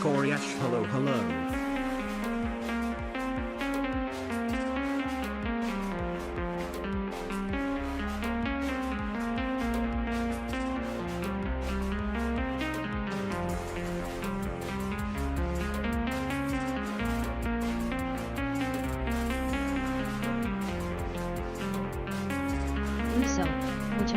Koryash, hello, hello. 있어. 보자.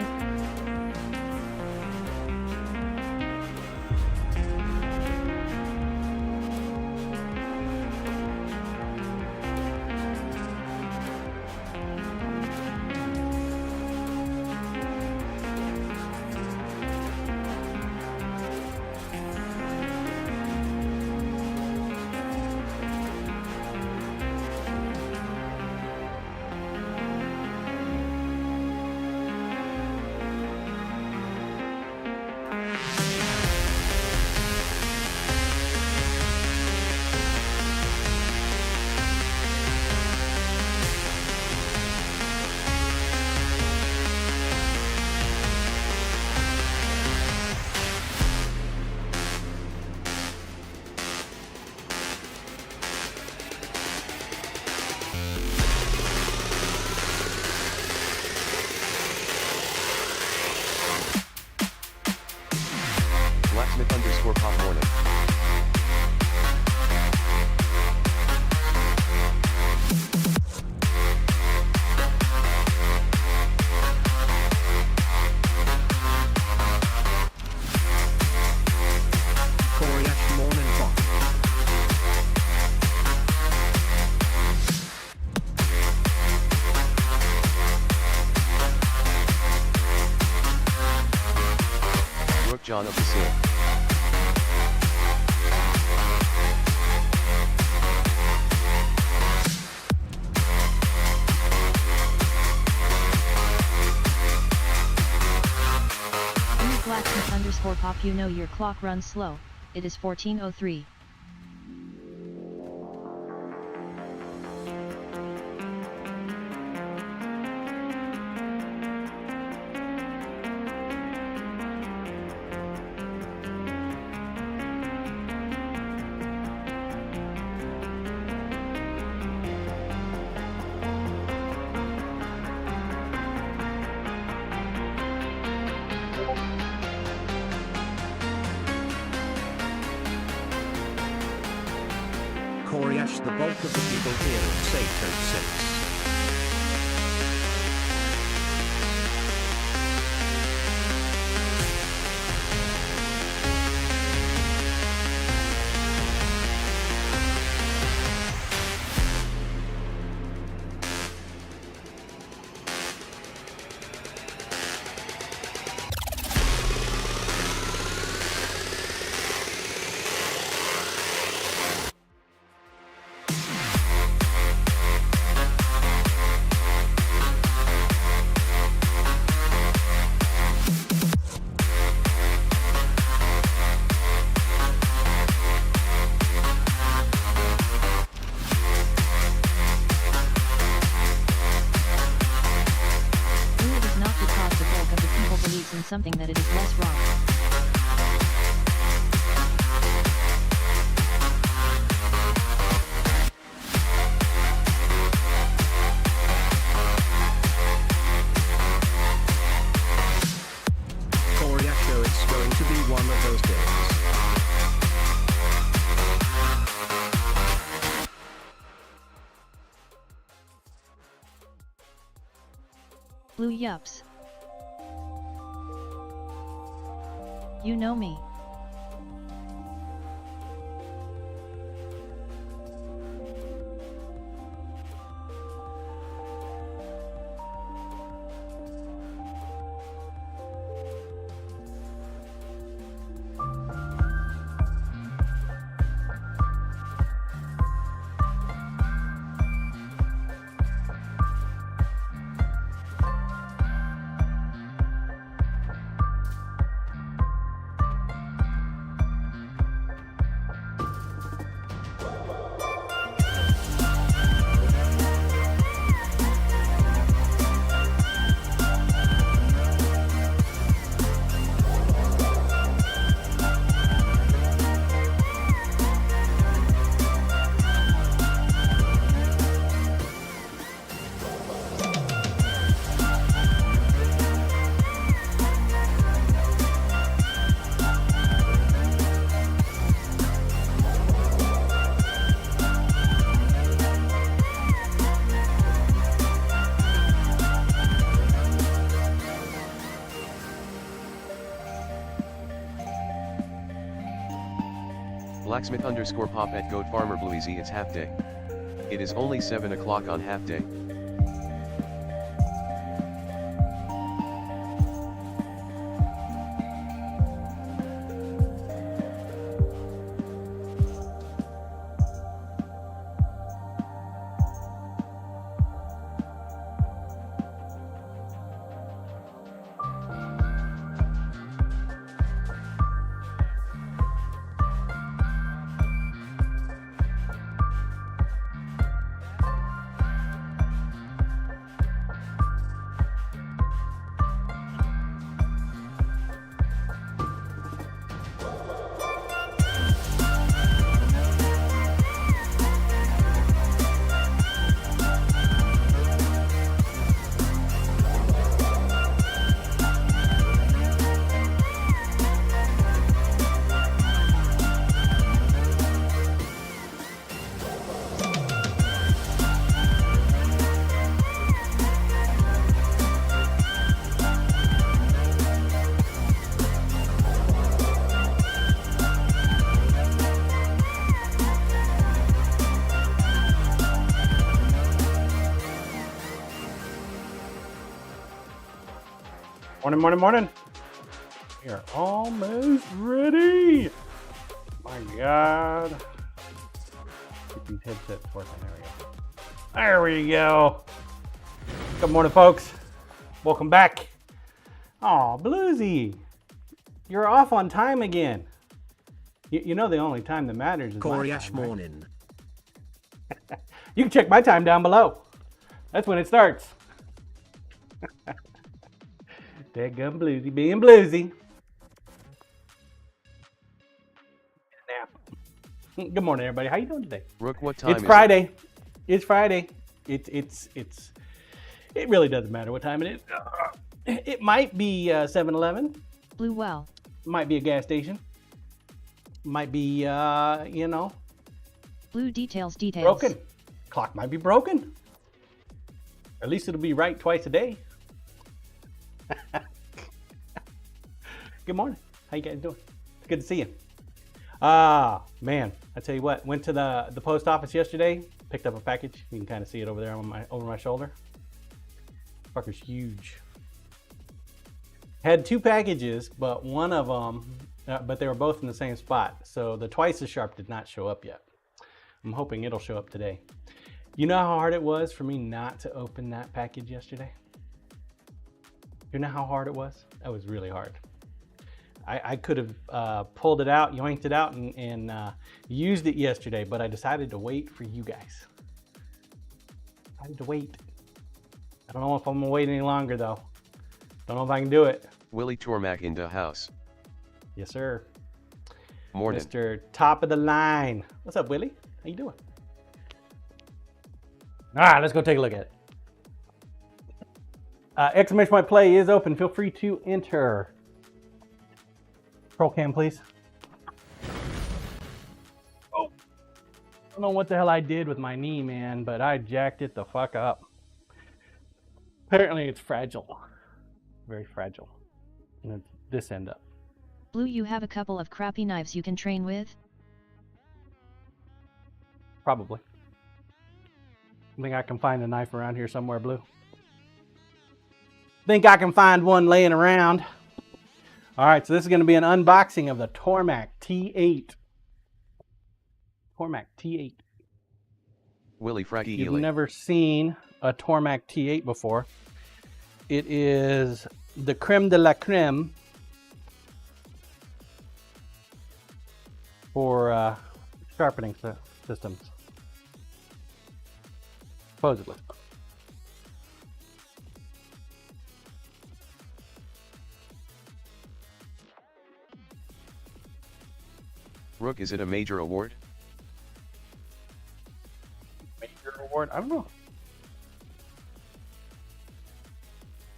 Blacksmith_pop morning. Koryash morning pop. John of the Sill. Blacksmith_pop, you know your clock runs slow, it is 14:03. Koreash, the bulk of the people here say code 6. In something that it is less wrong. Koreasho, it's going to be one of those days. Blue yups. You know me. Blacksmith_pop at Goat Farmer Bluezy, it's half day. It is only 7 o'clock on half day. Morning. We are almost ready. My God. Get these headsets working. There we go. There we go. Good morning, folks. Welcome back. Oh, Bluesy. You're off on time again. You know the only time that matters is Corey my Ash time, right? morning. You can check my time down below. That's when it starts. Dadgum Bluesy being Bluesy. Nap. Good morning, everybody. How you doing today? Rook, what time It's is Friday. It's Friday. It really doesn't matter what time it is. It might be 7-Eleven. Blue well. Might be a gas station. Might be, Blue details. broken. Clock might be broken. At least it'll be right twice a day. Good morning. How you guys doing? It's good to see you. Man, I tell you what, went to the post office yesterday, picked up a package. You can kind of see it over there on over my shoulder. Fucker's huge. Had two packages, but one of them, but they were both in the same spot. So the twice as sharp did not show up yet. I'm hoping it'll show up today. You know how hard it was for me not to open that package yesterday? You know how hard it was? That was really hard. I could have pulled it out, yoinked it out, and used it yesterday, but I decided to wait for you guys. I had to wait. I don't know if I'm gonna wait any longer though. Don't know if I can do it. Willie Tormac in the house. Yes, sir. Morning. Mr. Top of the line. What's up, Willie? How you doing? All right, let's go take a look at it. Exclamation point play is open. Feel free to enter. Control cam, please. Oh, I don't know what the hell I did with my knee, man, but I jacked it the fuck up. Apparently, it's fragile. Very fragile. And it's this end up. Blue, you have a couple of crappy knives you can train with? Probably. I think I can find a knife around here somewhere, Blue. Think I can find one laying around. All right, so this is going to be an unboxing of the Tormac T8. Tormac T8. Willie Fraggy You've Ely. never seen a Tormac T8 before. It is the creme de la creme for sharpening systems. Supposedly. Rook, is it a major award? Major award? I don't know.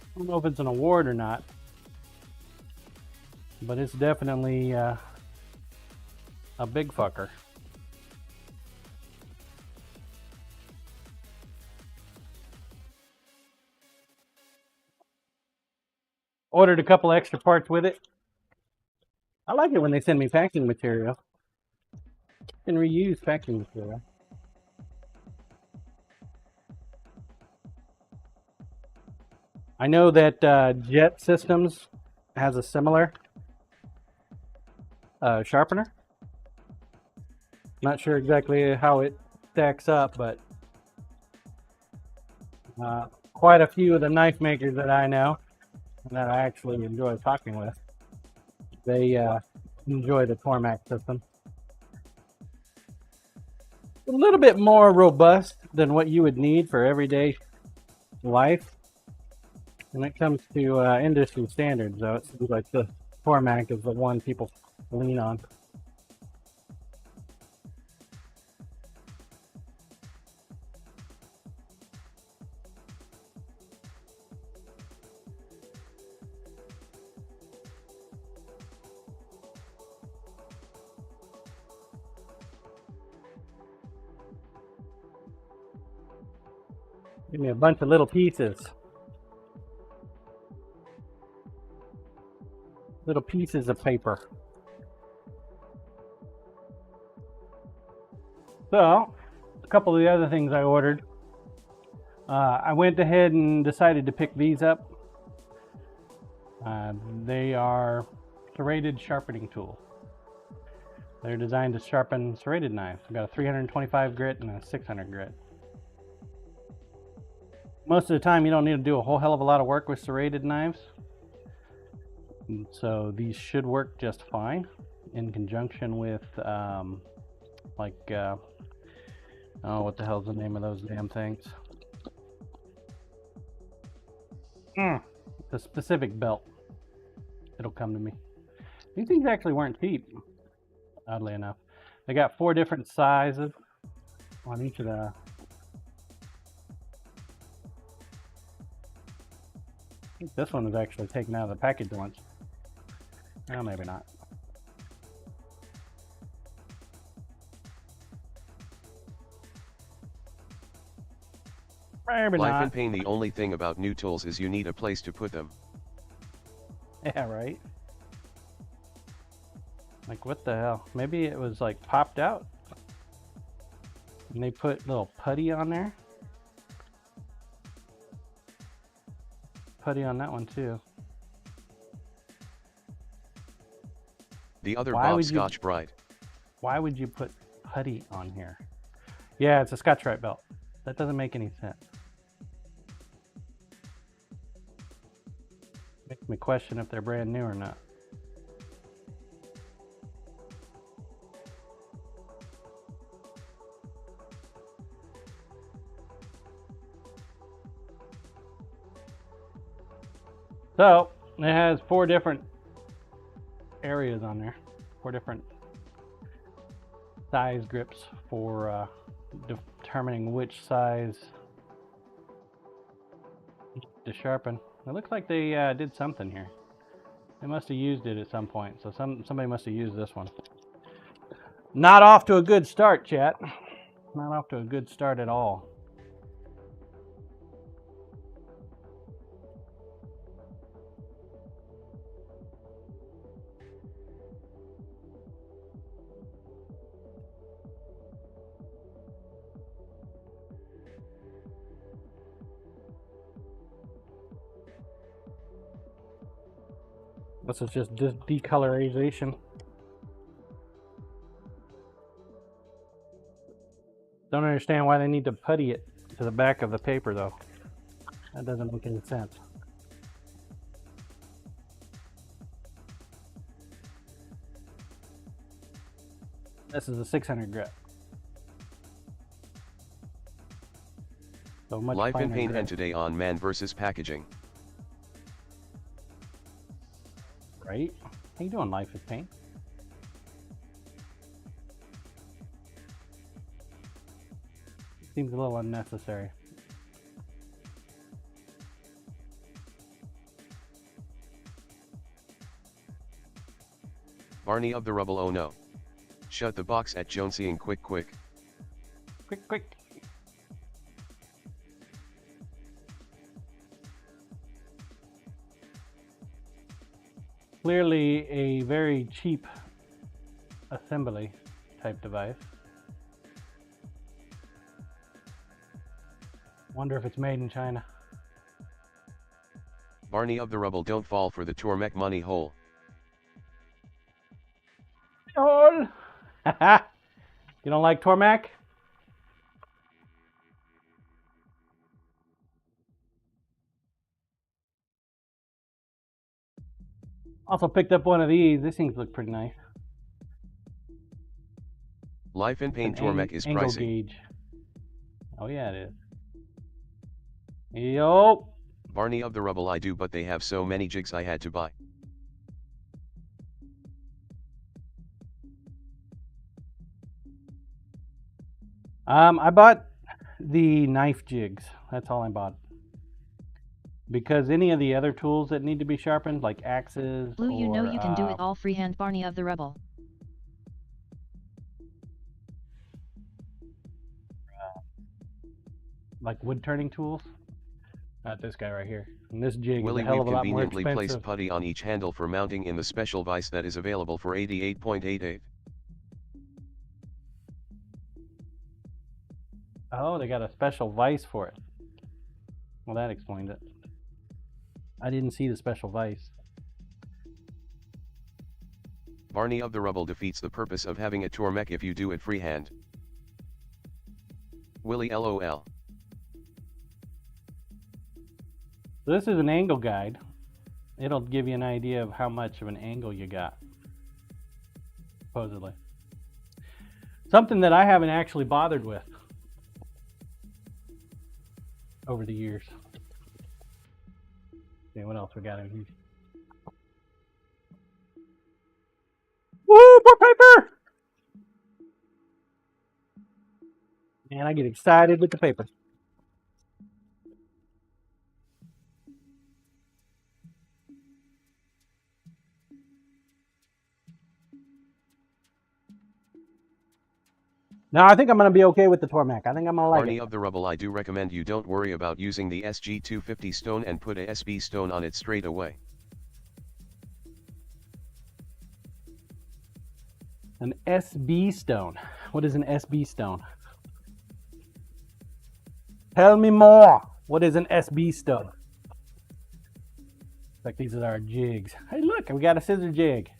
I don't know if it's an award or not, but it's definitely a big fucker. Ordered a couple extra parts with it. I like it when they send me packing material. And reuse packing material. I know that Jet Systems has a similar sharpener. Not sure exactly how it stacks up, but quite a few of the knife makers that I know and that I actually enjoy talking with, they enjoy the Tormac system. A little bit more robust than what you would need for everyday life. When it comes to industry standards, though, it seems like the Tormac is the one people lean on. Give me a bunch of little pieces. Little pieces of paper. So, a couple of the other things I ordered. I went ahead and decided to pick these up. They are serrated sharpening tool. They're designed to sharpen serrated knives. We've got a 325 grit and a 600 grit. Most of the time you don't need to do a whole hell of a lot of work with serrated knives. And so these should work just fine in conjunction with oh, what the hell's the name of those damn things? The specific belt. It'll come to me. These things actually weren't cheap, oddly enough. They got 4 different sizes on each of the... I think this one was actually taken out of the package once. No, maybe not. Maybe Life not. in pain. The only thing about new tools is you need a place to put them. Yeah, right. Like, what the hell? Maybe it was like popped out and they put little putty on there. Putty on that one too. The other Why Bob would you- Scotch Brite. Why would you put putty on here? Yeah, it's a Scotch-Brite belt. That doesn't make any sense. Makes me question if they're brand new or not. So it has 4 different areas on there, 4 different size grips for determining which size to sharpen. It looks like they did something here. They must have used it at some point, so somebody must have used this one. Not off to a good start, chat. Not off to a good start at all. This is just decolorization. Don't understand why they need to putty it to the back of the paper though. That doesn't make any sense. This is a 600 grit. So much Life in finer pain. grit. And today on Man vs. Packaging. Right? How you doing, Life is Pain? Seems a little unnecessary. Barney of the Rubble. Oh no. Shut the box at Jonesying quick. Quick. Clearly a very cheap assembly type device. Wonder if it's made in China. Barney of the Rubble. Don't fall for the Tormek money hole. You don't like Tormek? Also picked up one of these. These things look pretty nice. Life in pain. An Tormek is angle pricey. gauge. Oh yeah, it is. Yo. Barney of the Rubble. I do, but they have so many jigs I had to buy. I bought the knife jigs. That's all I bought. Because any of the other tools that need to be sharpened, like axes, Blue, you know or, you can do it all freehand, Barney of the Rebel. like wood turning tools. Not this guy right here. And this jig Willie, is a hell we've of a lot more conveniently placed expensive. putty on each handle for mounting in the special vise that is available for 88.88. Oh, they got a special vise for it. Well, that explains it. I didn't see the special vise. Barney of the Rubble defeats the purpose of having a tour mech if you do it freehand. Willy LOL. This is an angle guide. It'll give you an idea of how much of an angle you got, supposedly. Something that I haven't actually bothered with over the years. Okay, what else we got in here? Woo, more paper! Man, I get excited with the paper. Now I think I'm going to be okay with the Tormac. I think I'm going to like Barney it. of the Rubble, I do recommend you don't worry about using the SG250 stone and put a SB stone on it straight away. An SB stone. What is an SB stone? Tell me more. What is an SB stone? Like these are our jigs. Hey, look, we got a scissor jig.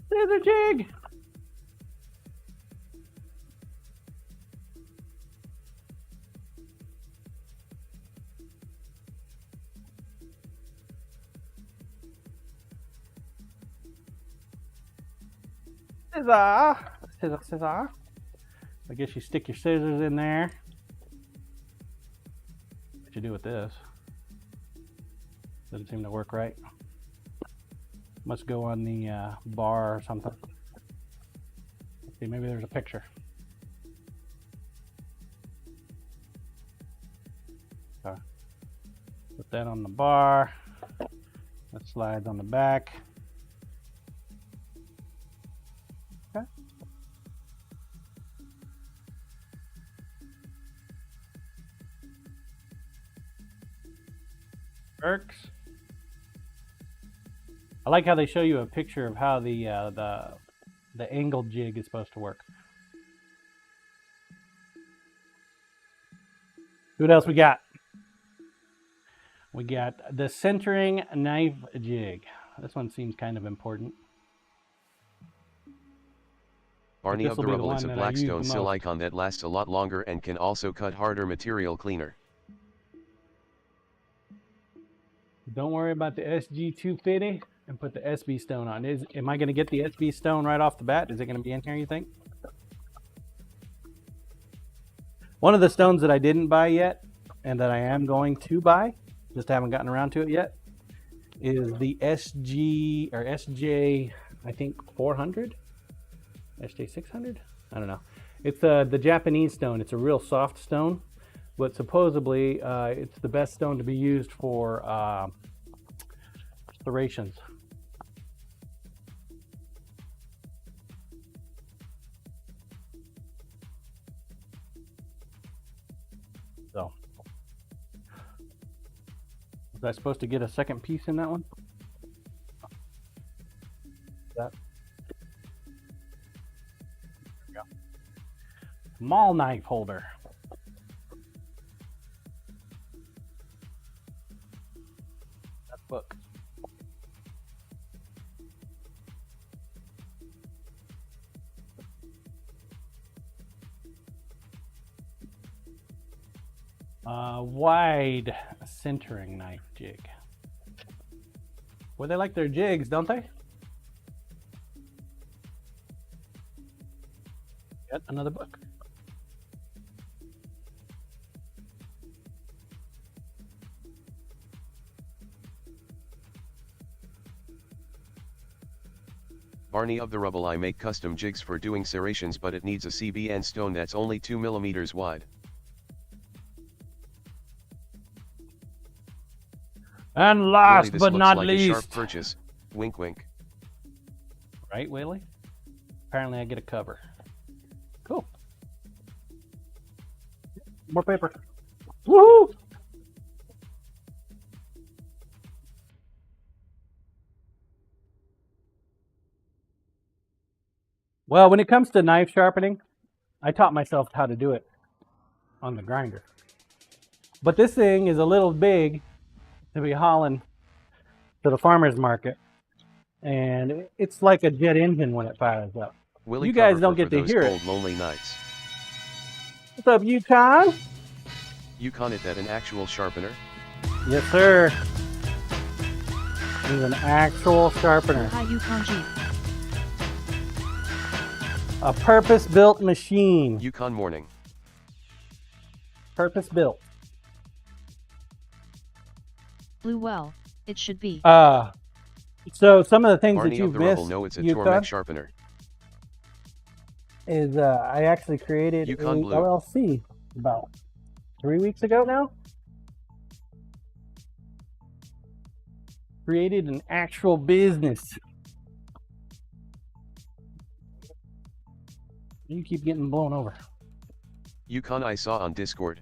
Scissor jig. Scissor. Scissor, scissor. I guess you stick your scissors in there. What you do with this? Doesn't seem to work right. Must go on the bar or something. Let's see, maybe there's a picture. Okay. Put that on the bar. That slides on the back. Okay. Works. I like how they show you a picture of how the angled jig is supposed to work. What else we got? We got the centering knife jig. This one seems kind of important. Barney of the This'll be the Rubble is a one that I use the blackstone most. silicon that lasts a lot longer and can also cut harder material cleaner. Don't worry about the SG250 and put the SB stone on. Am I going to get the SB stone right off the bat? Is it going to be in here, you think? One of the stones that I didn't buy yet and that I am going to buy, just haven't gotten around to it yet, is the SG or SJ, I think 400? SJ 600? I don't know. It's the Japanese stone. It's a real soft stone, but supposedly it's the best stone to be used for serrations. So, was I supposed to get a second piece in that one? That. There we go. Small knife holder. That book. Wide centering knife jig. Well, they like their jigs, don't they? Yet another book. Barney of the Rubble, I make custom jigs for doing serrations, but it needs a CBN stone that's only 2 millimeters wide. And last Really, this but looks not like least, a sharp purchase. Wink wink. right, Willie? Apparently I get a cover. Cool. More paper. Woohoo! Well, when it comes to knife sharpening, I taught myself how to do it on the grinder. But this thing is a little big to be hauling to the farmer's market. And it's like a jet engine when it fires up. Willie You guys cover don't for get to those hear cold, it. lonely nights. What's up, Yukon? Yukon it that an actual sharpener? Yes, sir. He's an actual sharpener. Hi Yukon Jeep. A purpose-built machine. Yukon morning. Purpose-built. Blew well. It should be. So some of the things Barney that of you've the Rebel missed, know it's a Yukon, Tormek sharpener. is I actually created Yukon a Blue. LLC about 3 weeks ago now. Created an actual business. You keep getting blown over. Yukon I saw on Discord.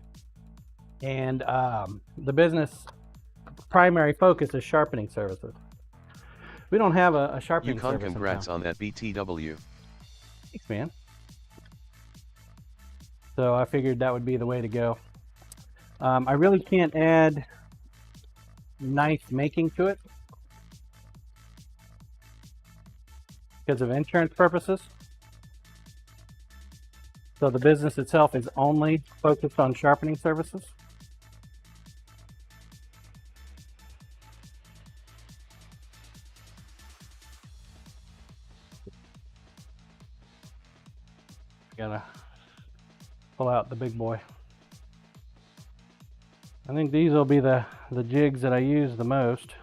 And the business primary focus is sharpening services. We don't have a sharpening Yukon service. congrats on that BTW. Thanks, man. So I figured that would be the way to go. I really can't add knife making to it because of insurance purposes. So the business itself is only focused on sharpening services. Gotta pull out the big boy. I think these will be the jigs that I use the most.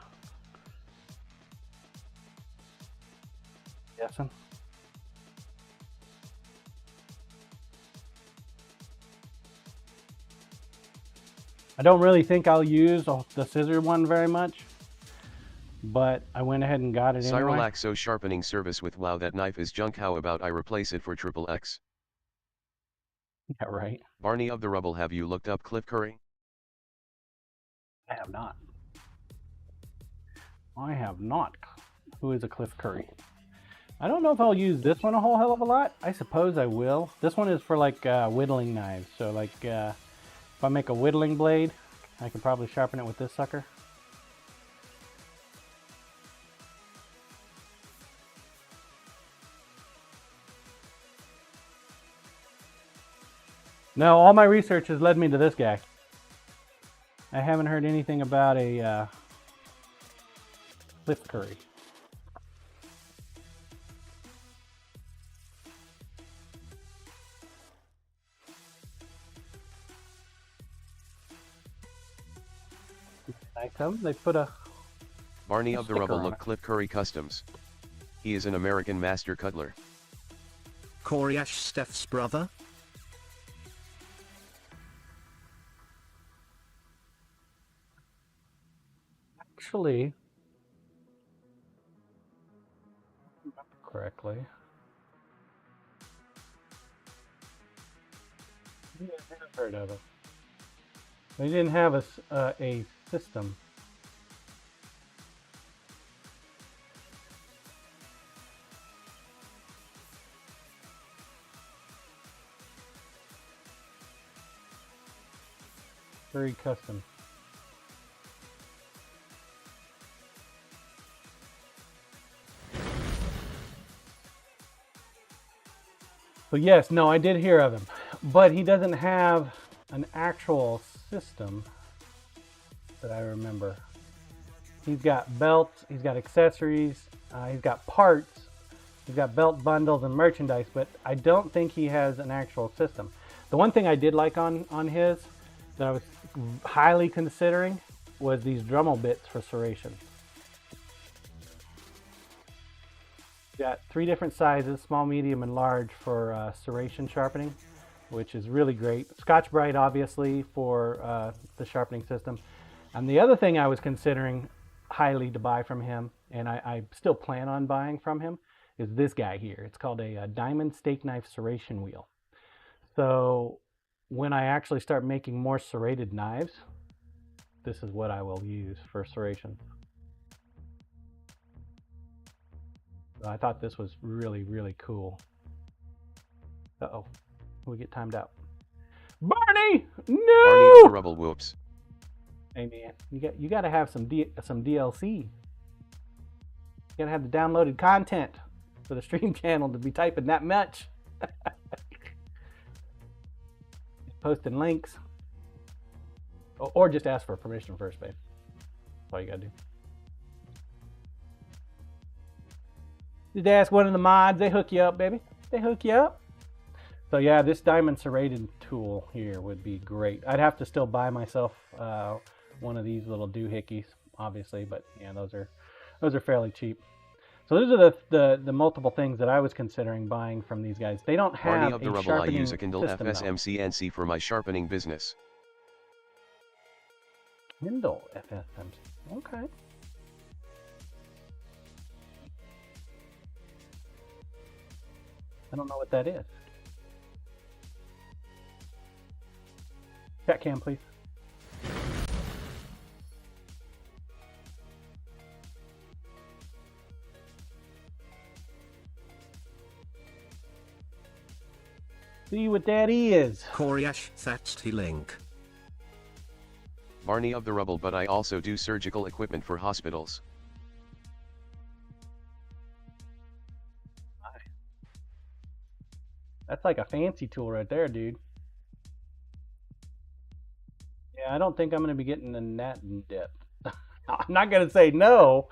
Guessing. I don't really think I'll use the scissor one very much, but I went ahead and got it anyway. Cyrilaxo sharpening service with wow that knife is junk, how about I replace it for XXX? Yeah, right. Barney of the Rubble, have you looked up Cliff Curry? I have not. I have not. Who is a Cliff Curry? I don't know if I'll use this one a whole hell of a lot. I suppose I will. This one is for like whittling knives. So like if I make a whittling blade, I could probably sharpen it with this sucker. No, all my research has led me to this guy. I haven't heard anything about a Cliff Curry. They put a Barney of the Rubble, on look it. Cliff Curry Customs. He is an American master cutler. Koryash Steph's brother? Actually, if I remember correctly, I have heard of it. They didn't have a system. Very custom. So yes, no, I did hear of him, but he doesn't have an actual system that I remember. He's got belts, he's got accessories, he's got parts, he's got belt bundles and merchandise, but I don't think he has an actual system. The one thing I did like on his that I was highly considering was these Dremel bits for serration. Got 3 different sizes, small, medium, and large for serration sharpening, which is really great. Scotch-Brite, obviously, for the sharpening system. And the other thing I was considering highly to buy from him, and I still plan on buying from him, is this guy here. It's called a diamond steak knife serration wheel. So when I actually start making more serrated knives, this is what I will use for serration. I thought this was really, really cool. Uh-oh, we get timed out. Barney! No! Barney of the Rubble, whoops. Hey man, you got to have some DLC. You got to have the downloaded content for the stream channel to be typing that much. Posting links. Or just ask for permission first, babe. That's all you got to do. Just ask one of the mods. They hook you up, baby. They hook you up. So yeah, this diamond serrated tool here would be great. I'd have to still buy myself one of these little doohickeys, obviously, but yeah, those are fairly cheap. So those are the multiple things that I was considering buying from these guys. They don't have Barney of the a Rebel. I sharpening use a Kindle system, though. FSMCNC for my sharpening business. Kindle FSMC. Okay. I don't know what that is. Chat cam, please. See what that is. Koryash, that's the link. Barney of the Rebel, but I also do surgical equipment for hospitals. That's like a fancy tool right there, dude. Yeah, I don't think I'm going to be getting in that in depth. I'm not going to say no,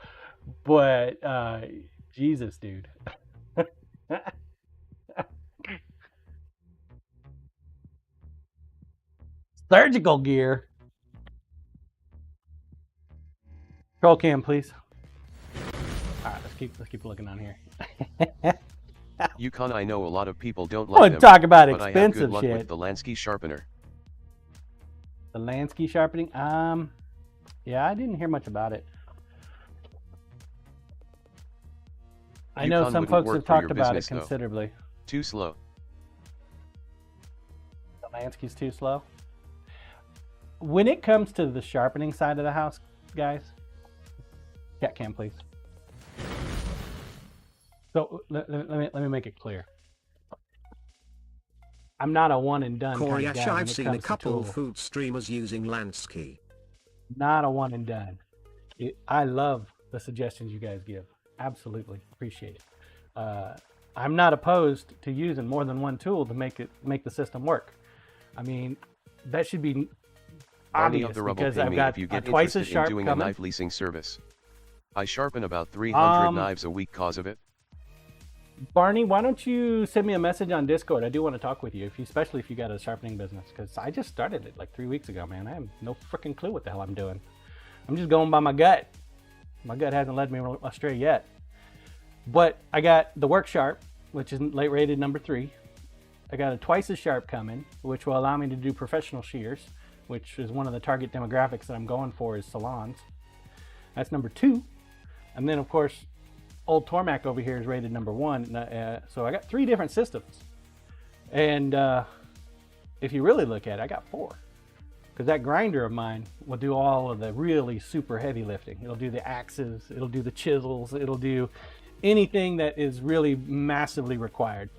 but Jesus, dude. Surgical gear. Control cam, please. All right, let's keep looking on here. Yukon, I know a lot of people don't I like them, talk about but I have good expensive luck shit. with the Lansky sharpener. The Lansky sharpening. Yeah, I didn't hear much about it. I know Yukon some wouldn't folks work have for your talked about it business, though. considerably. Too slow. The Lansky's too slow. When it comes to the sharpening side of the house, guys, chat cam, please. So let me make it clear. I'm not a one and done kind of Koryash, guy when I've it seen comes a to couple tools. food streamers using Lansky. Not a one and done. I love the suggestions you guys give. Absolutely appreciate it. I'm not opposed to using more than one tool to make the system work. I mean, that should be Barney obvious of the Rebel, because ping I've me got if you get twice as interested in sharp doing a coming. knife leasing service. I sharpen about 300 Um, knives a week cause of it. Barney, why don't you send me a message on Discord? I do want to talk with you, especially if you got a sharpening business, because I just started it like 3 weeks ago, man. I have no freaking clue what the hell I'm doing. I'm just going by my gut. My gut hasn't led me astray yet. But I got the Work Sharp, which is late rated number 3. I got a twice as sharp coming, which will allow me to do professional shears, which is one of the target demographics that I'm going for is salons. That's number 2. And then, of course, old Tormac over here is rated number 1. So I got 3 different systems. And if you really look at it, I got 4. Because that grinder of mine will do all of the really super heavy lifting. It'll do the axes, it'll do the chisels, it'll do anything that is really massively required.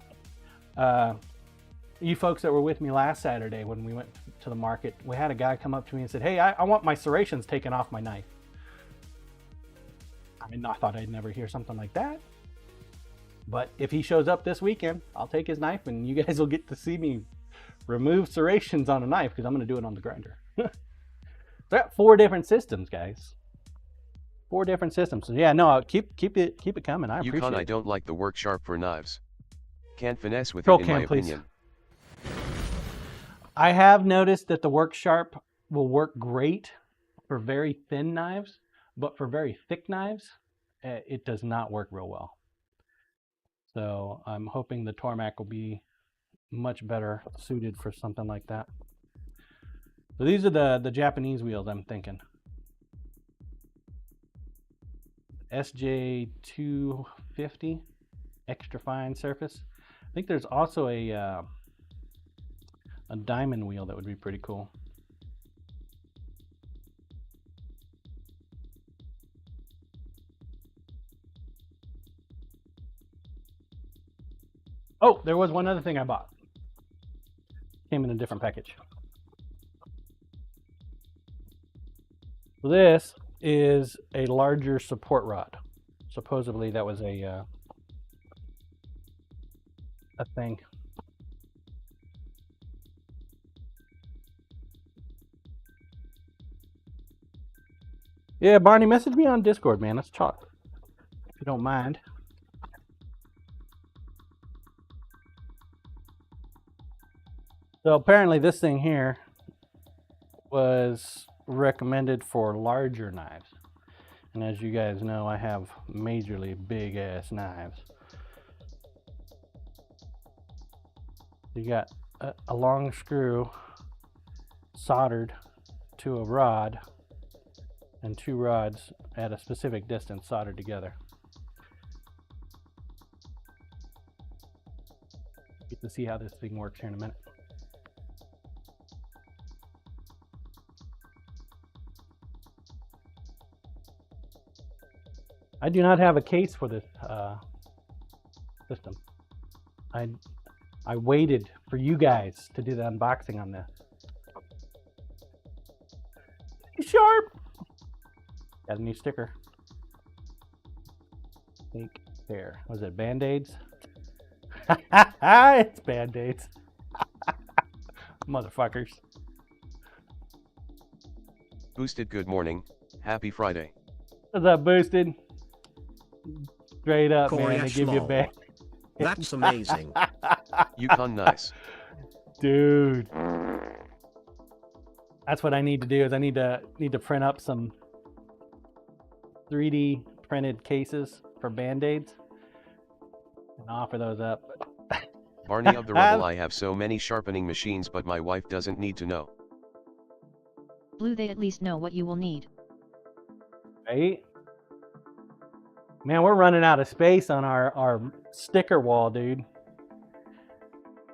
You folks that were with me last Saturday when we went to the market, we had a guy come up to me and said, hey, I want my serrations taken off my knife. I mean, I thought I'd never hear something like that. But if he shows up this weekend, I'll take his knife and you guys will get to see me remove serrations on a knife because I'm going to do it on the grinder. So I got 4 different systems, guys. 4 different systems. So yeah, no, keep it coming. I appreciate Yukon, it. I don't like the Work Sharp for knives. Can't finesse with Control it in cam, my please. opinion. I have noticed that the Work Sharp will work great for very thin knives, but for very thick knives, it does not work real well. So I'm hoping the Tormac will be much better suited for something like that. So these are the Japanese wheels I'm thinking. SJ250 extra fine surface. I think there's also a diamond wheel that would be pretty cool. Oh, there was one other thing I bought. Came in a different package. So this is a larger support rod. Supposedly that was a thing. Yeah, Barney, message me on Discord, man. Let's talk, if you don't mind. So apparently this thing here was recommended for larger knives. And as you guys know, I have majorly big ass knives. You got a long screw soldered to a rod and two rods at a specific distance soldered together. Get to see how this thing works here in a minute. I do not have a case for this system. I waited for you guys to do the unboxing on this. Sharp! Got a new sticker. Take care. Was it Band-Aids? It's Band-Aids. Motherfuckers. Boosted, good morning. Happy Friday. What's up, Boosted? Straight up, Corey man. They give you a Ashlall. band. That's amazing. Yukon nice. Dude. That's what I need to do. Is I need to print up some 3D printed cases for Band-Aids and offer those up. Barney of the Rebel, I have so many sharpening machines, but my wife doesn't need to know. Blue, they at least know what you will need. Right? Man, we're running out of space on our sticker wall, dude.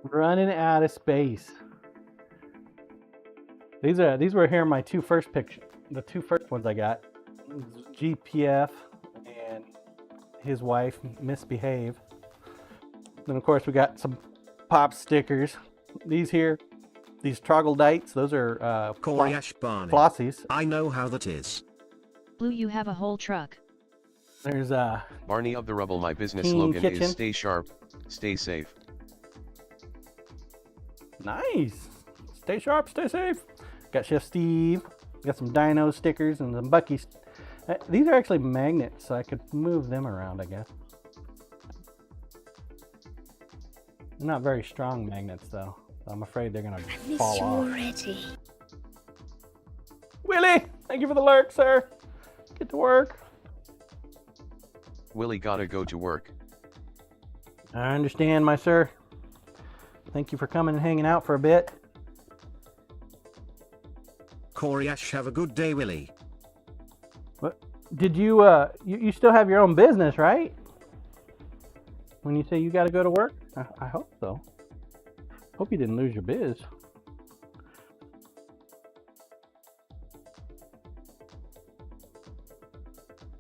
Running out of space. These were here my two first pictures. The two first ones I got. GPF and his wife Misbehave. Then of course we got some pop stickers. These here, these troglodytes, those are Corey Ash Barney. flossies. I know how that is. Blue, you have a whole truck. There's Barney of the Rebel, my business Teen slogan Kitchen. is stay sharp, stay safe. nice. Stay sharp, stay safe. Got Chef Steve. Got some Dino stickers and some Bucky. These are actually magnets, so I could move them around, I guess. They're not very strong magnets, though. So I'm afraid they're gonna fall off. Already. Willie, thank you for the lurk, sir. Get to work. Willie gotta go to work. I understand, my sir. Thank you for coming and hanging out for a bit. Corey Ash, have a good day, Willie. What did you you still have your own business, right? When you say you got to go to work, I hope so. Hope you didn't lose your biz.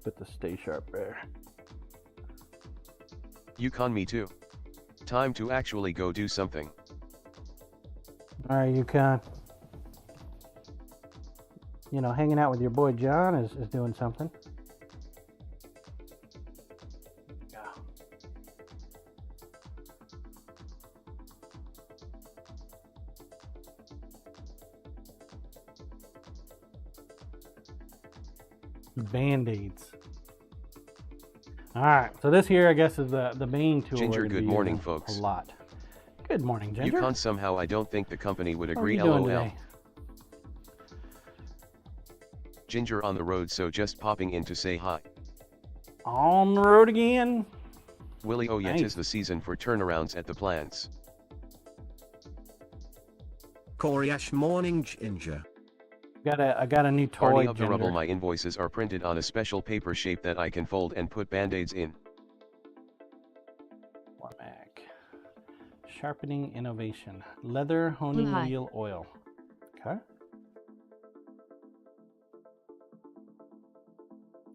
Put the stay sharp there. Yukon, me too. Time to actually go do something. All right, Yukon. You know, hanging out with your boy John is doing something. Band-Aids. All right, so this here, I guess, is the main tool. Ginger, we're gonna good be morning, using folks. A lot. Good morning, Ginger. Yukon, somehow I don't think the company would How are agree, you doing lol. today? Ginger on the road, so just popping in to say hi. On the road again. Willie, oh yeah, Nice. 'tis the season for turnarounds at the plants. Corey Ash, morning, Ginger. I got a new toy, Barney of the Ginger. Rebel, my invoices are printed on a special paper shape that I can fold and put band-aids in. Mac. Sharpening innovation. Leather honing Blue High. wheel oil. Okay.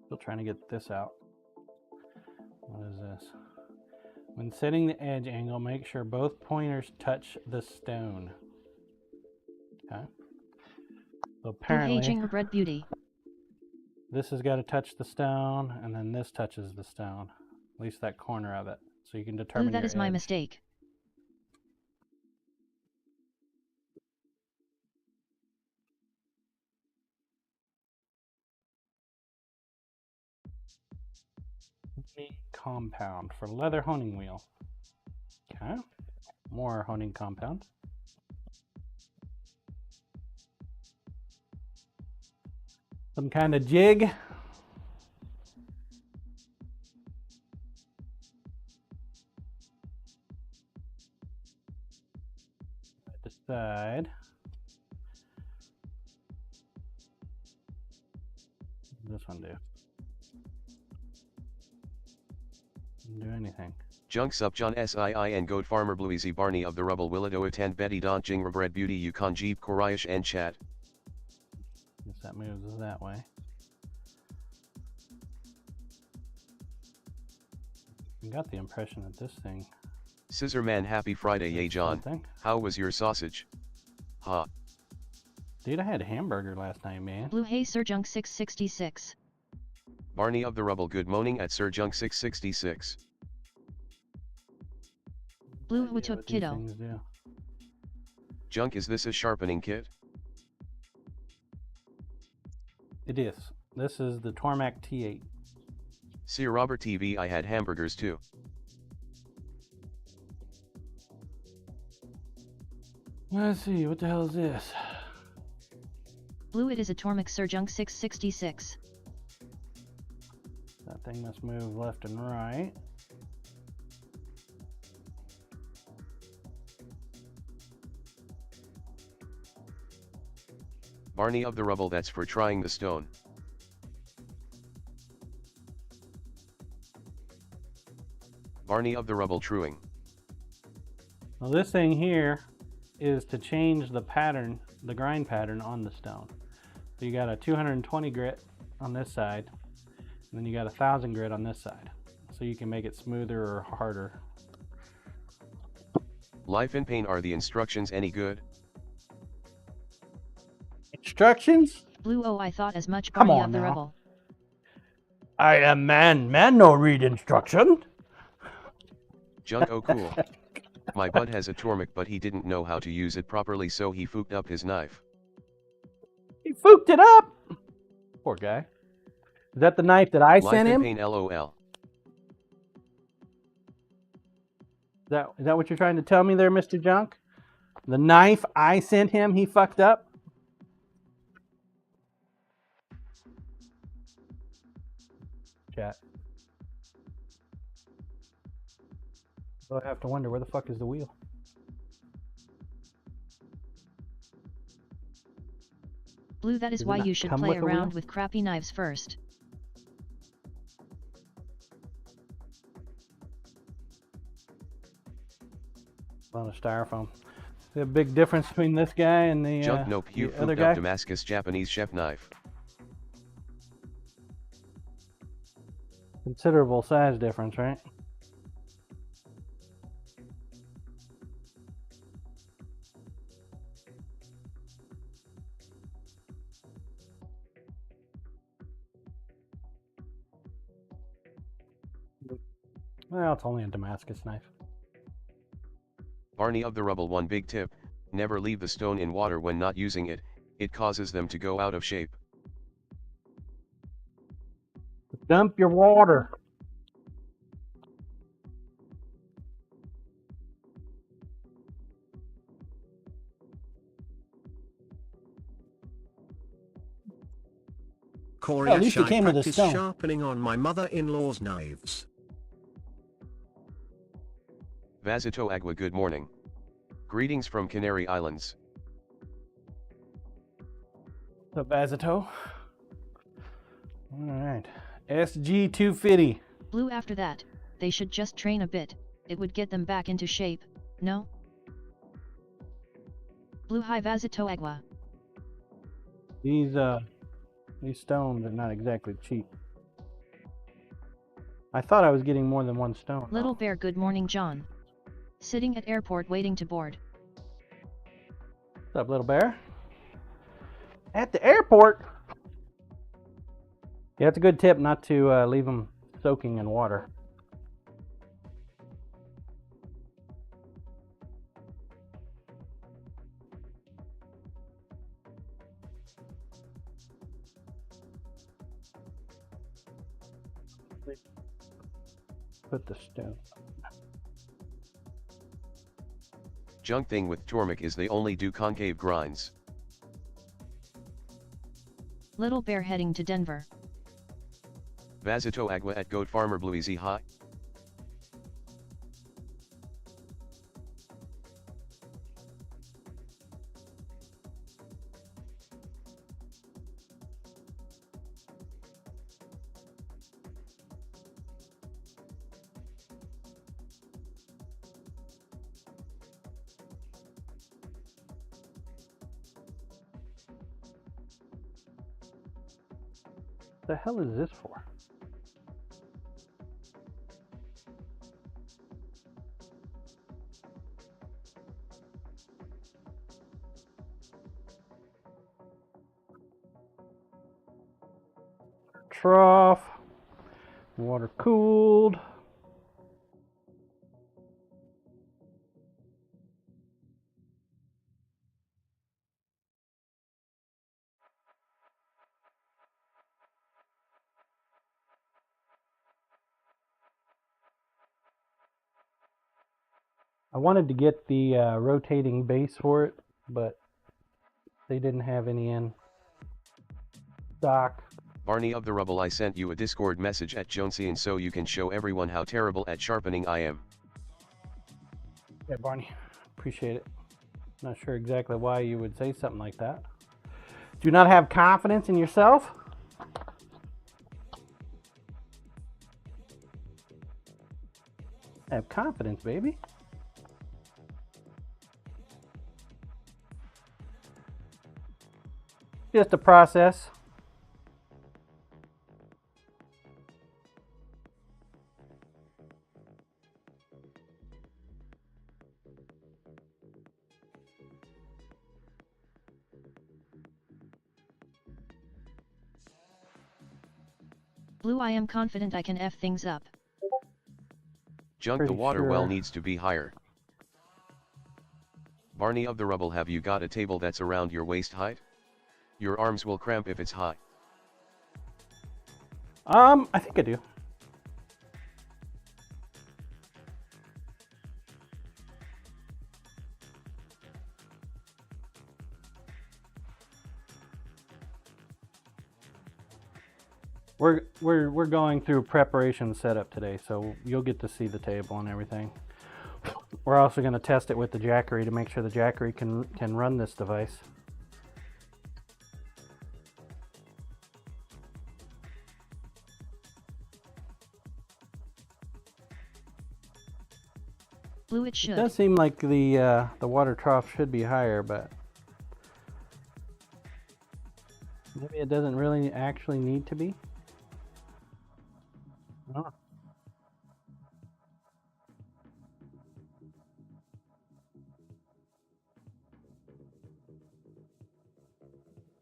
Still trying to get this out. What is this? When setting the edge angle, make sure both pointers touch the stone. Okay. So Blue apparently, aging or bread beauty. this has got to touch the stone, and then this touches the stone. At least that corner of it. So you can determine Blue, that your is my edge. mistake. Compound for leather honing wheel. Okay. More honing compound. Some kind of jig. Decide. What does this one do? Doesn't do anything. Junk sup John SIIN Goat Farmer Bluezy Barney of the Rubble Willado attend Betty Don't Jing Rebred Beauty Yukon Jeep Korayash and Chat. Guess that moves that way. I got the impression that this thing. Scissor Man happy Friday yay John. Something. How was your sausage? Ha. Dude, I had a hamburger last night, man. Blue, hey Sir Junk 666. Barney of the Rubble good morning at Sir Junk 666. Blue, who Idea took what these kiddo? things do. Junk, is this a sharpening kit? It is. This is the Tormac T8. See Robert TV, I had hamburgers too. Let's see, what the hell is this? Blue, it is a Tormac Sir Junk 666. That thing must move left and right. Barney of the Rubble, that's for trying the stone. Barney of the Rubble truing. Well, this thing here is to change the pattern, the grind pattern on the stone. So you got a 220 grit on this side, and then you got 1,000 grit on this side. So you can make it smoother or harder. Life in pain, are the instructions any good? Instructions? Blue, oh, I thought as much. Come Barney on of the now. Rebel. I am man no read instruction. Junk, oh cool. My bud has a Tormac but he didn't know how to use it properly, so he fooked up his knife. He fooked it up. Poor guy. Is that the knife that I Life sent in him? pain LOL. Is that what you're trying to tell me there, Mr. Junk? The knife I sent him, he fucked up? Chat. So I have to wonder, where the fuck is the wheel? Blue, that is Does it why not you should come play with a wheel? around with crappy knives first. On a styrofoam. See a big difference between this guy and the, Junk, nope, you the other fooked guy? up Damascus Japanese chef knife. Considerable size difference, right? Well, it's only a Damascus knife. Barney of the Rubble, one big tip, never leave the stone in water when not using it, it causes them to go out of shape. Dump your water. Corey, Well, at least I he came with a practice stone. sharpening on my mother-in-law's knives. Vazito Agua, good morning. Greetings from Canary Islands. What's up, Azito? Alright. SG250. Blue, after that, they should just train a bit. It would get them back into shape, no? Blue, hi Vazito Agua. These stones are not exactly cheap. I thought I was getting more than one stone. Little Bear, good morning John. Sitting at airport waiting to board. What's up, little bear? At the airport? Yeah, it's a good tip not to leave them soaking in water. Put the stone. Junk thing with Tormik is they only do concave grinds. Little Bear heading to Denver. Vasito agua at goat farmer Bluezy high. The hell is this for? Trough. Water cooled. I wanted to get the rotating base for it, but they didn't have any in stock. Barney of the Rubble, I sent you a Discord message at Jonesian so you can show everyone how terrible at sharpening I am. Yeah, Barney, appreciate it. Not sure exactly why you would say something like that. Do you not have confidence in yourself? Have confidence, baby. Just a process. Blue, I am confident I can F things up. Junk, Pretty the water well sure. needs to be higher. Barney of the Rubble, have you got a table that's around your waist height? Your arms will cramp if it's high. I think I do. We're going through preparation setup today, so you'll get to see the table and everything. We're also going to test it with the Jackery to make sure the Jackery can run this device. Blue, it It should. does seem like the water trough should be higher, but maybe it doesn't really actually need to be. I don't know.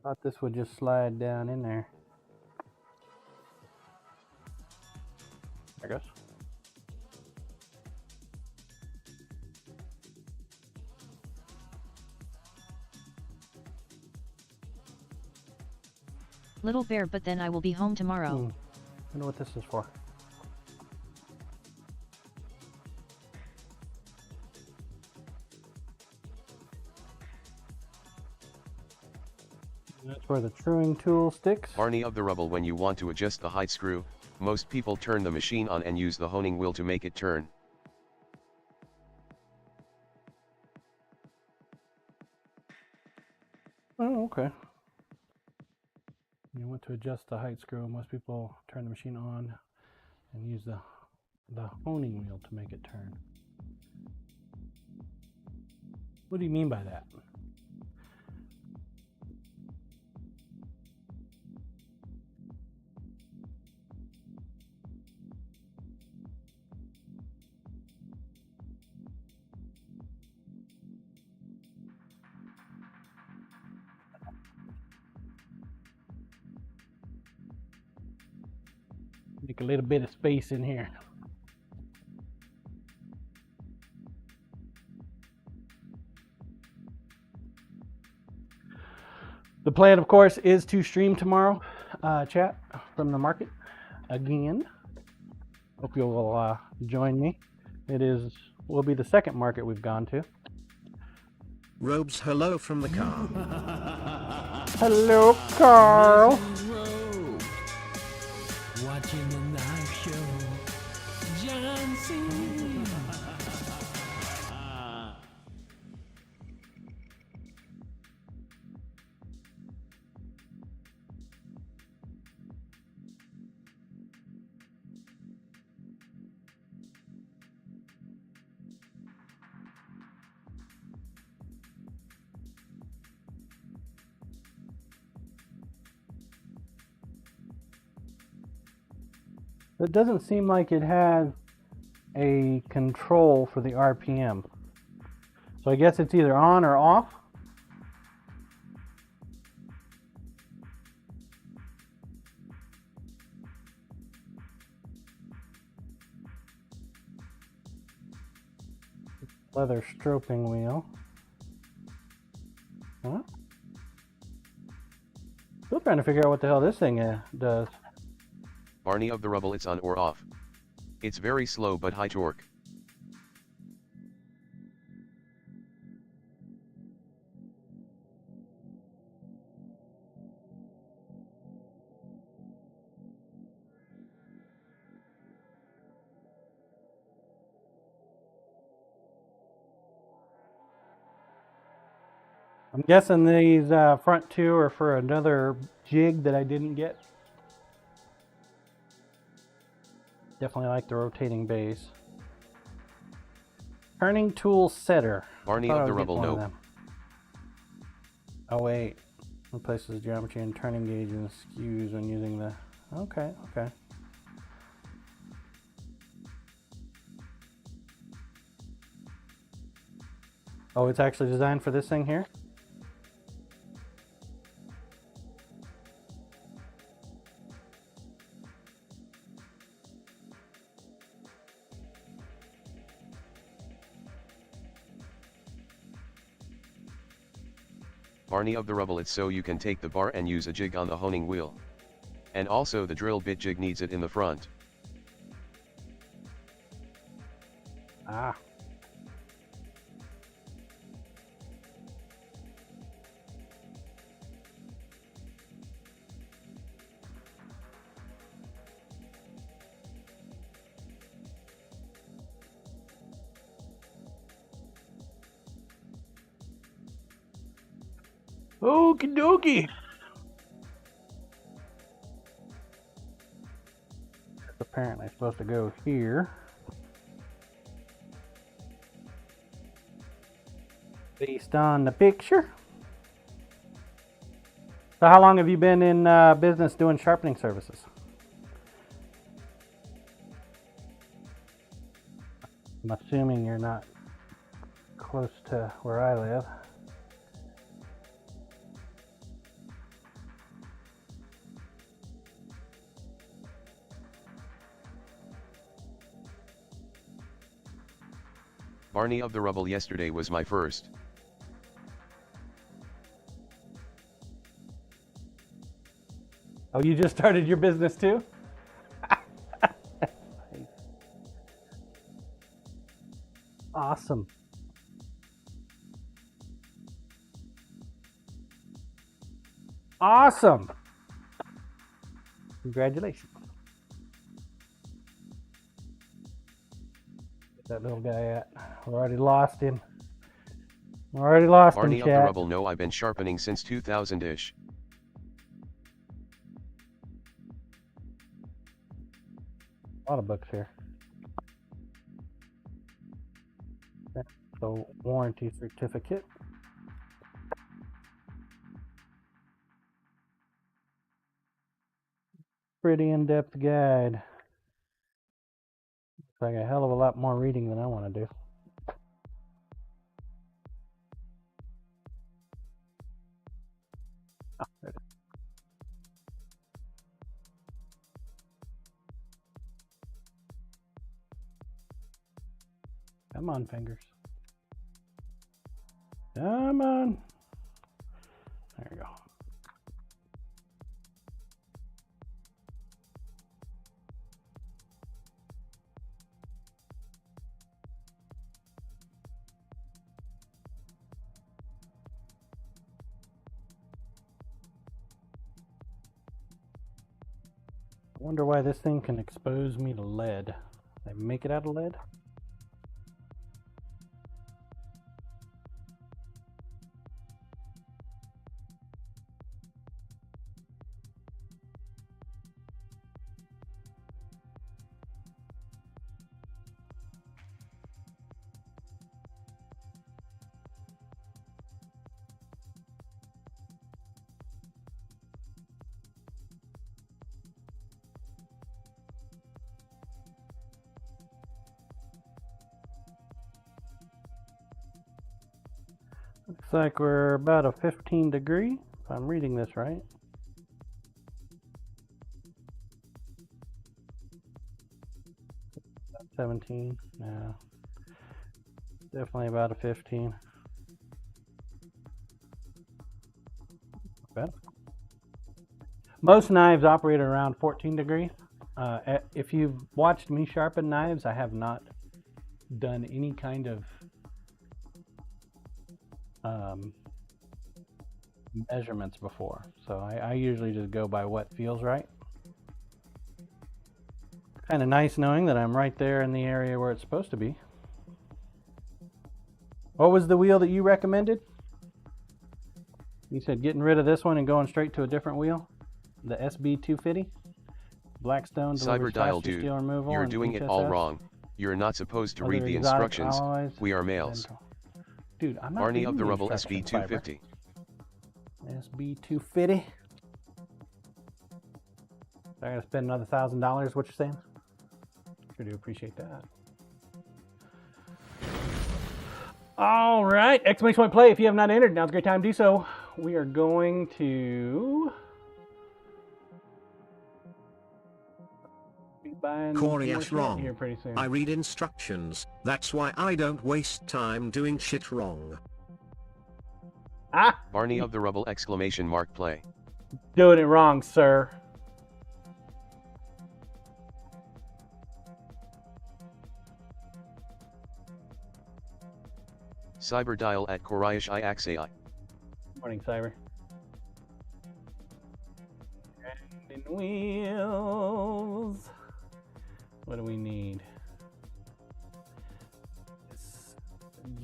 Thought this would just slide down in there. There it goes. Little Bear, but then I will be home tomorrow. I know what this is for. That's where the truing tool sticks. Barney of the Rubble, when you want to adjust the height screw, most people turn the machine on and use the honing wheel to make it turn. Oh, okay. You want to adjust the height screw. Most people turn the machine on and use the honing wheel to make it turn. What do you mean by that? Make a little bit of space in here. The plan, of course, is to stream tomorrow, chat, from the market again. Hope you'll join me. Will be the second market we've gone to. Robes hello from the car. Hello, Carl. Watching the live show. John Cena. It doesn't seem like it has a control for the RPM. So I guess it's either on or off. Leather stroking wheel. Huh? Still trying to figure out what the hell this thing does. Barney of the Rubble, it's on or off. It's very slow but high torque. I'm guessing these front two are for another jig that I didn't get. Definitely like the rotating base. Turning tool setter. Barney Thought I of the would get Rubble, one of no. them. Oh wait, replaces geometry and turning gauge and skews when using the. Okay, okay. Oh, it's actually designed for this thing here? Barney of the Rubble, it's so you can take the bar and use a jig on the honing wheel. And also the drill bit jig needs it in the front. Ah. Okie dokie. Apparently supposed to go here. Based on the picture. So how long have you been in business doing sharpening services? I'm assuming you're not close to where I live. Barney of the Rubble, yesterday was my first. Oh, you just started your business too? Awesome. Awesome. Congratulations. Where's that little guy at? We already lost him. We already lost Barney him, of the chat. Rubble, no, I've been sharpening since 2000-ish. A lot of books here. So warranty certificate. Pretty in-depth guide. Looks like a hell of a lot more reading than I want to do. Oh, there it is. Come on, fingers. Come on. There you go. I wonder why this thing can expose me to lead. They make it out of lead? Looks like we're about a 15 degree, if I'm reading this right. About 17, yeah. Definitely about a 15. Better. Most knives operate around 14 degrees. If you've watched me sharpen knives, I have not done any kind of measurements before, so I usually just go by what feels right. Kind of nice knowing that I'm right there in the area where it's supposed to be. What was the wheel that you recommended? You said getting rid of this one and going straight to a different wheel? The SB250? Blackstone delivers Cyberdial faster dude, steel removal you're and doing it all HSS. wrong. You're not supposed to Other read the exotic instructions. alloys, We are males. Dude, I'm not Barney reading of the Rubble instructions, Fiber. SB250. SB250. I gotta spend another $1,000, what you're saying? Sure do appreciate that. All right, exclamation point play. If you have not entered, now's a great time to do so. We are going to be buying Corey more is shit wrong. here pretty soon. I read instructions. That's why I don't waste time doing shit wrong. Ah, Barney of the Rubble exclamation mark play. doing it wrong, sir. Cyberdial at Koraish I Axai. Morning, Cyber. Grinding wheels. What do we need? This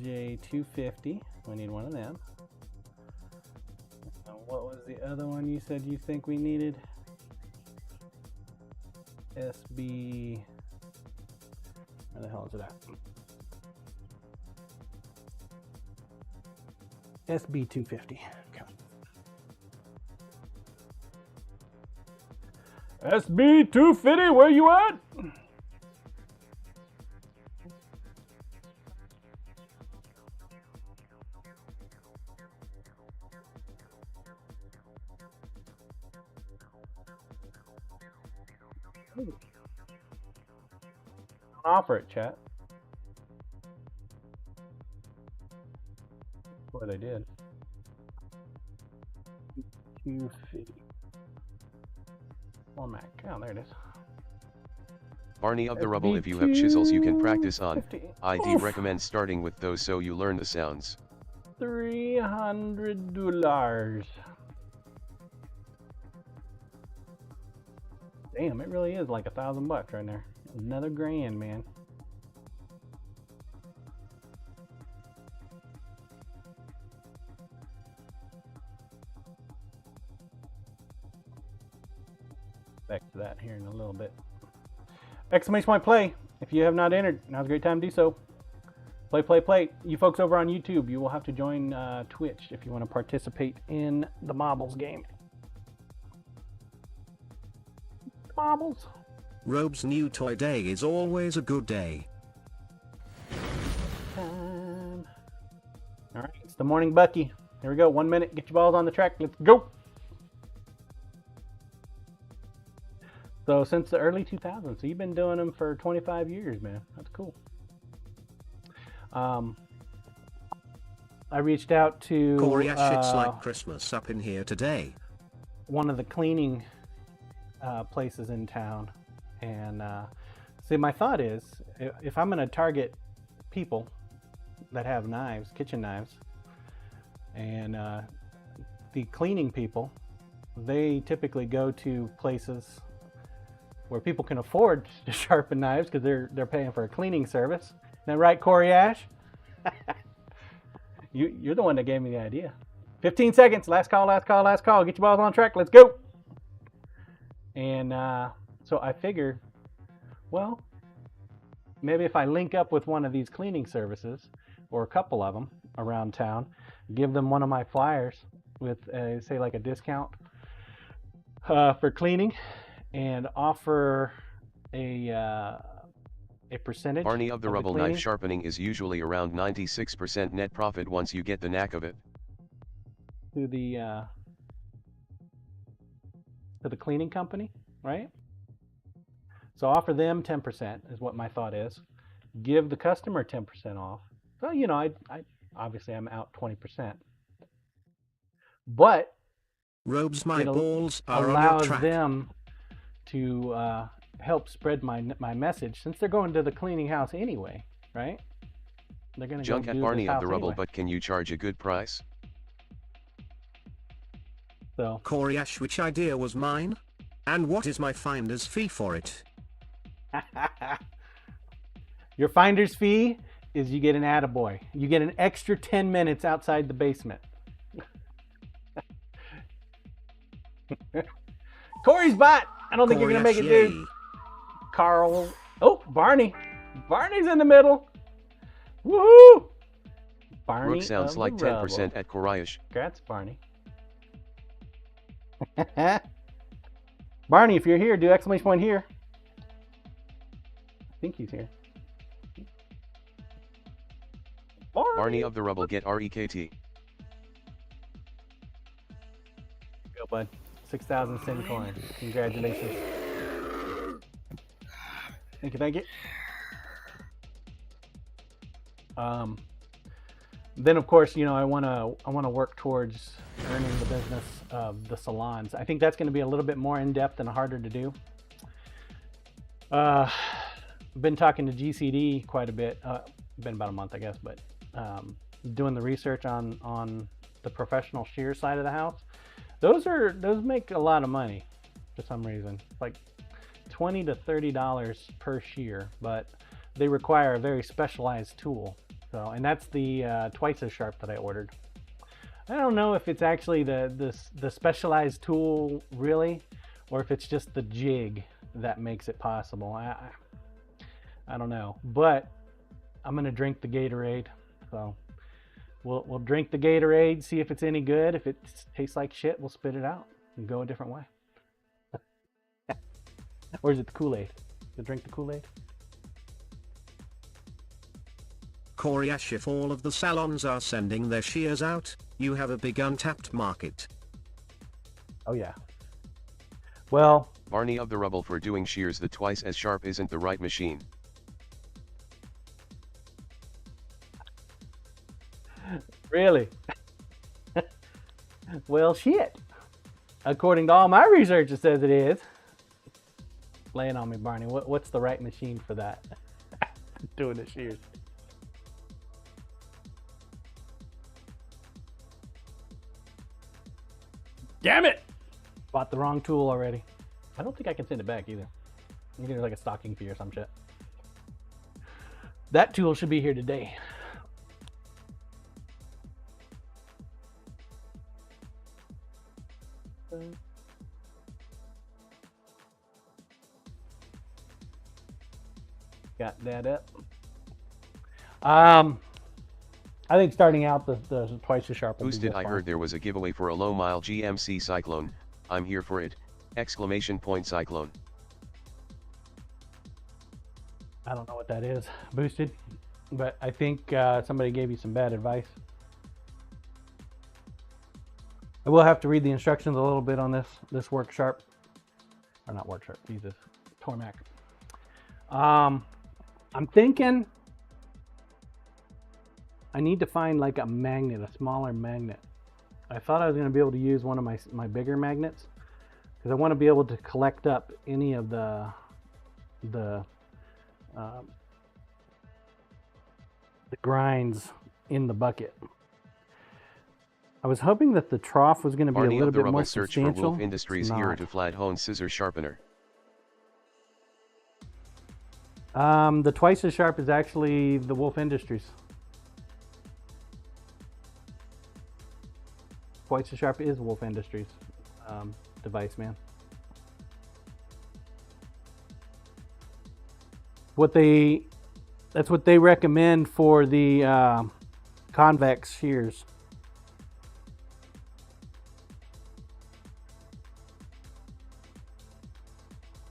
J250. We need one of them. What was the other one you said you think we needed? SB. Where the hell is it at? SB250. Okay. SB250, where you at? Offer it, chat. Boy, they did. 250. Format. Oh, there it is. Barney of the Rubble, if you have chisels you can practice on. 250. ID Oof. recommends starting with those so you learn the sounds. $300. Damn, it really is like $1,000 right there. Another grand, man. Back to that here in a little bit. Exclamation point play. If you have not entered, now's a great time to do so. Play, play, play. You folks over on YouTube, you will have to join Twitch if you want to participate in the Marbles game. Marbles. Robe's new toy day is always a good day. Time. All right, it's the morning Bucky. Here we go. 1 minute. Get your balls on the track. Let's go. So since the early 2000s, so you've been doing them for 25 years, man. That's cool. I reached out to Corey Ash, it's like Christmas up in here today. one of the cleaning places in town, and see, my thought is, if I'm going to target people that have knives, kitchen knives, and the cleaning people, they typically go to places where people can afford to sharpen knives because they're paying for a cleaning service. Isn't that right, Corey Ash? You're the one that gave me the idea. 15 seconds. Last call, last call, last call. Get your balls on track. Let's go. And so I figured, well, maybe if I link up with one of these cleaning services, or a couple of them around town, give them one of my flyers with, say, like a discount for cleaning, and offer a percentage. Barney of the Rubble, cleaning. knife sharpening is usually around 96% net profit once you get the knack of it. To the cleaning company, right? So offer them 10% is what my thought is. Give the customer 10% off. So, you know, I obviously I'm out 20%. But Robes, my balls are on your allows track. them to help spread my message, since they're going to the cleaning house anyway, right? They're going to Junk go at do Barney this of house the Rubble, anyway. but can you charge a good price? So Corey Ash, which idea was mine? And what is my finder's fee for it? your finder's fee is you get an attaboy. You get an extra 10 minutes outside the basement. Corey's bot. I don't think you're Corey going to make Ash, it, dude. yay. Carl. Oh, Barney. Barney's in the middle. Woohoo! Barney. Rook sounds of like the 10% Rubble. at Coryish. Congrats, Barney. Barney, if you're here, do exclamation point here. I think he's here. Barney of the Rubble, get REKT. Go, bud. 6,000 SiiNs coins. Congratulations. Thank you, thank you. Then of course, you know, I want to work towards earning the business of the salons. I think that's going to be a little bit more in depth and harder to do. I've been talking to GCD quite a bit. Been about a month, I guess, but doing the research on the professional shear side of the house. Those make a lot of money for some reason, like $20 to $30 per shear, but they require a very specialized tool. So, and that's the twice as sharp that I ordered. I don't know if it's actually the specialized tool really, or if it's just the jig that makes it possible. I don't know, but I'm gonna drink the Gatorade. So we'll drink the Gatorade, see if it's any good. If it tastes like shit, we'll spit it out and go a different way. Or is it the Kool-Aid? To drink the Kool-Aid? Corey Ash, if all of the salons are sending their shears out, you have a big untapped market. Oh yeah. Well, Barney of the Rubble, for doing shears the twice as sharp isn't the right machine. really? Well, shit. According to all my research, it says it is. Lay it on me, Barney. What's the right machine for that? Doing the shears. Damn it! Bought the wrong tool already. I don't think I can send it back either. Maybe there's like a stocking fee or some shit. That tool should be here today. Got that up. I think starting out the twice as sharp. Boosted, I heard there was a giveaway for a low mile GMC Cyclone. I'm here for it! Exclamation point Cyclone. I don't know what that is, Boosted, but I think somebody gave you some bad advice. I will have to read the instructions a little bit on this work sharp, or not work sharp. Jesus, Tormac. I'm thinking I need to find like a magnet, a smaller magnet. I thought I was going to be able to use one of my bigger magnets because I want to be able to collect up any of the grinds in the bucket. I was hoping that the trough was going to be a Barney little of the bit more Rubble search for substantial. Wolf Industries It's here not. to Flathorn scissor sharpener. The twice as sharp is actually the Wolf Industries. Twice as sharp is Wolf Industries device, man. That's what they recommend for the convex shears.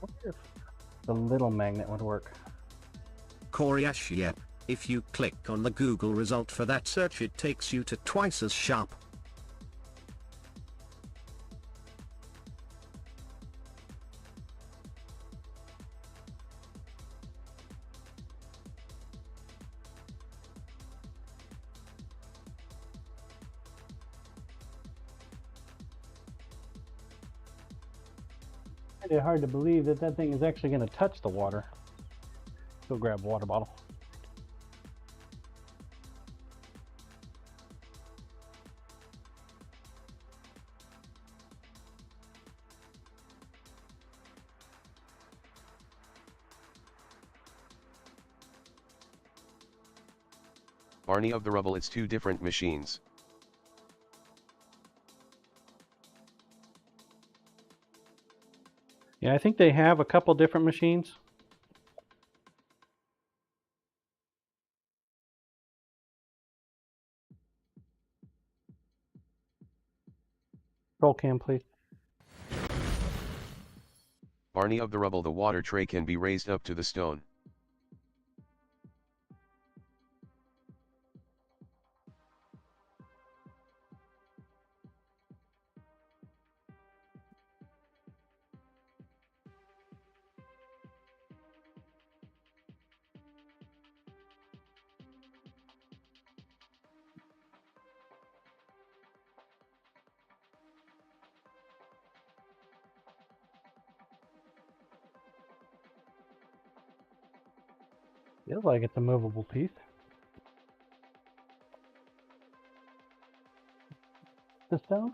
I wonder if the little magnet would work. Koryash, yep. If you click on the Google result for that search, it takes you to twice as sharp. It's hard to believe that that thing is actually going to touch the water. Go grab a water bottle. Barney of the Rubble, it's two different machines. Yeah, I think they have a couple different machines. Roll cam, please. Barney of the Rubble, the water tray can be raised up to the stone. Feels like it's a movable piece. The stone?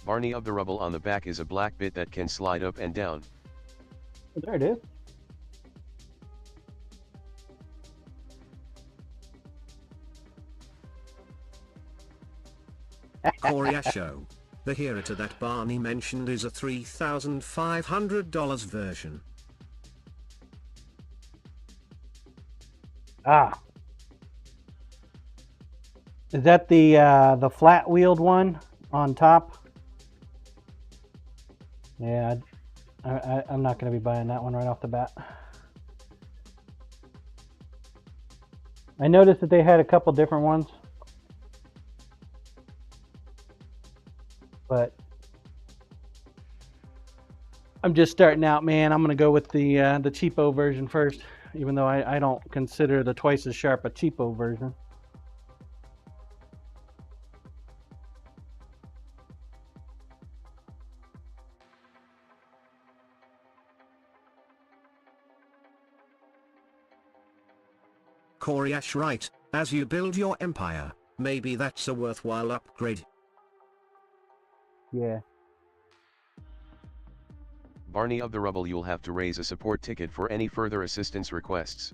Barney of the Rubble, on the back is a black bit that can slide up and down. Oh, there it is. Koryasho. The hero to that Barney mentioned is a $3,500 version. Ah. Is that the flat wheeled one on top? Yeah, I'm not going to be buying that one right off the bat. I noticed that they had a couple different ones, but I'm just starting out, man. I'm going to go with the cheapo version first, even though I don't consider the twice as sharp a cheapo version. Koryash, right, as you build your empire, maybe that's a worthwhile upgrade. Yeah. Barney of the Rubble, you'll have to raise a support ticket for any further assistance requests.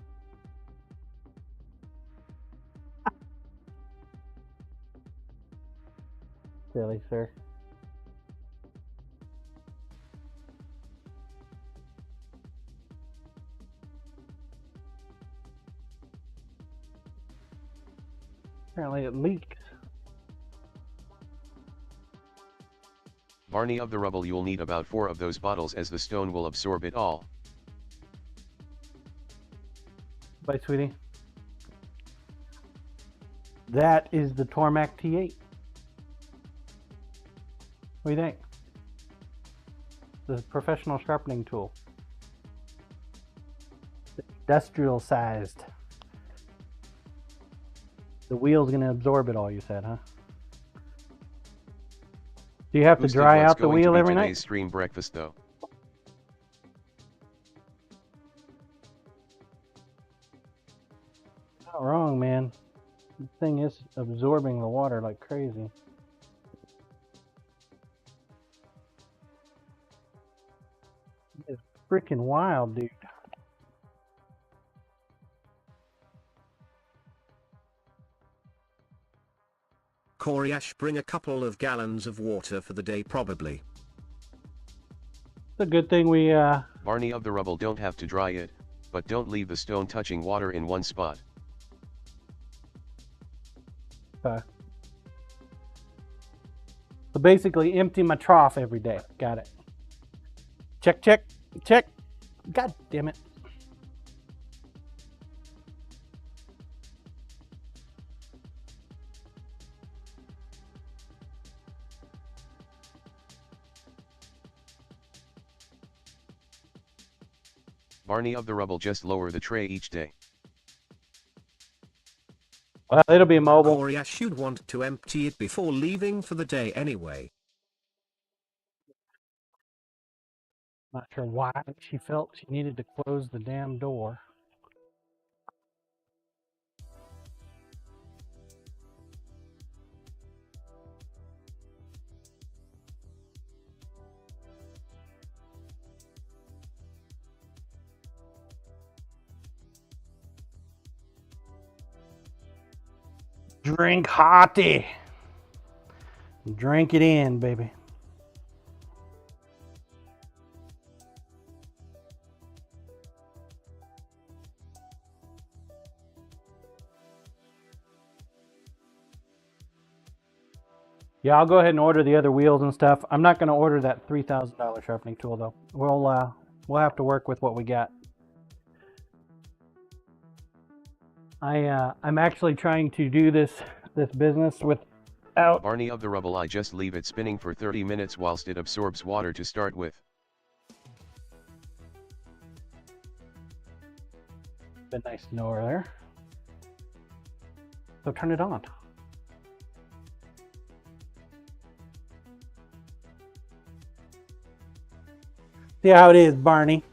Silly, sir. Apparently it leaks. Barney of the rubble, you'll need about 4 of those bottles as the stone will absorb it all. Bye, sweetie. That is the Tormac T8. What do you think? The professional sharpening tool. Industrial sized. The wheel's going to absorb it all, you said, huh? Do you have to dry out the wheel every night? Today's stream breakfast though. Not wrong, man. The thing is absorbing the water like crazy. It's freaking wild, dude. Corey Ash, bring a couple of gallons of water for the day probably. It's a good thing we Barney of the rubble, don't have to dry it, but don't leave the stone touching water in one spot. So basically empty my trough every day. Got it. Check, check, check. God damn it. Barney of the rubble, just lower the tray each day. Well, it'll be mobile. Corey Ash, you'd want to empty it before leaving for the day anyway. Not sure why she felt she needed to close the damn door. Drink hottie. Drink it in, baby. Yeah, I'll go ahead and order the other wheels and stuff. I'm not going to order that $3,000 sharpening tool though. We'll have to work with what we got. I'm actually trying to do this business without. Barney of the rubble, I just leave it spinning for 30 minutes whilst it absorbs water to start with. Been nice to know her there. So turn it on. See how it is, Barney.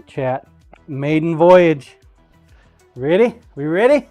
Chat. Maiden voyage. Ready? We ready?